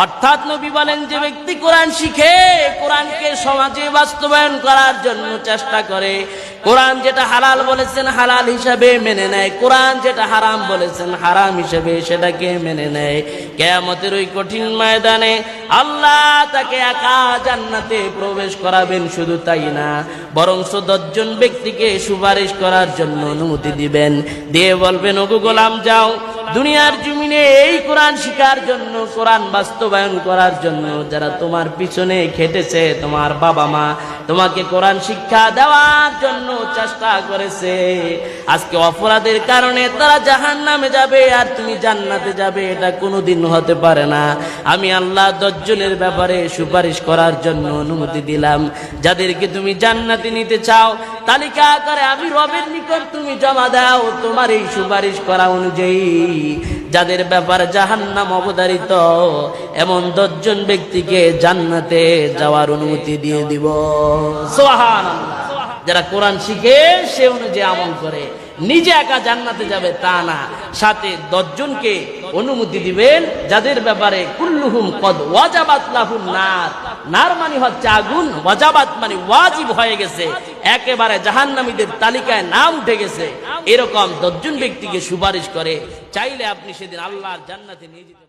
অর্থাৎ নবী বলেন, যে ব্যক্তি কোরআন শিখে, কোরআনকে সমাজে বাস্তবায়ন করার জন্য চেষ্টা করে, কোরআন যেটা হালাল বলেছেন হালাল হিসাবে মেনে নেয়, কোরআন যেটা হারাম বলেছেন হারাম হিসাবে সেটাকে মেনে নেয়, কিয়ামতের ওই কঠিন ময়দানে আল্লাহ তাকে একা জান্নাতে প্রবেশ করাবেন। শুধু তাই না, বরং 10 জন ব্যক্তিকে সুপারিশ করার জন্য অনুমতি দিবেন, দিয়ে বলবেন, ওগো গোলাম যাও, দুনিয়ার জমিনে এই কোরআন শিখার জন্য, কোরআন বাস্তবায়ন করার জন্য যারা তোমার পিছনে খেটেছে, তোমার বাবা মা তোমাকে কোরআন শিক্ষা দেওয়ার জন্য চেষ্টা করেছে, আজকে অপরাধের কারণে তারা জাহান্নামে যাবে আর তুমি জান্নাতে যাবে, এটা কোনোদিন হতে পারে না। আমি আল্লাহ 10 জনের ব্যাপারে সুপারিশ করার জন্য অনুমতি দিলাম। যাদেরকে তুমি জান্নাতে নিতে চাও তালিকা করে আমি রবের নিকট তুমি জমা দাও, তোমার এই সুপারিশ করা অনুযায়ী যাদের ব্যাপারে জাহান্নাম অবধারিত, এমন 10 জন ব্যক্তিকে জান্নাতে যাওয়ার অনুমতি দিয়ে দিব। সুবহানাল্লাহ। যারা কোরআন শিখে সে অনুযায়ী আমল করে, নিজে একা জান্নাতে যাবে তা না, সাথে 10 জনকে অনুমতি দিবেন যাদের ব্যাপারে কুল্লুহুম কদ ওয়াজাবাত লাহুন নার, নার মানে হচ্ছে আগুন, ওয়াজাবাত মানে ওয়াজিব হয়ে গেছে, একেবারে জাহান্নামীদের তালিকায় নাম উঠে গেছে, এরকম 10 জন ব্যক্তিকে সুপারিশ করে। চাইলে আপনি সেদিন আল্লাহর জান্নাতে নিয়ে যেতে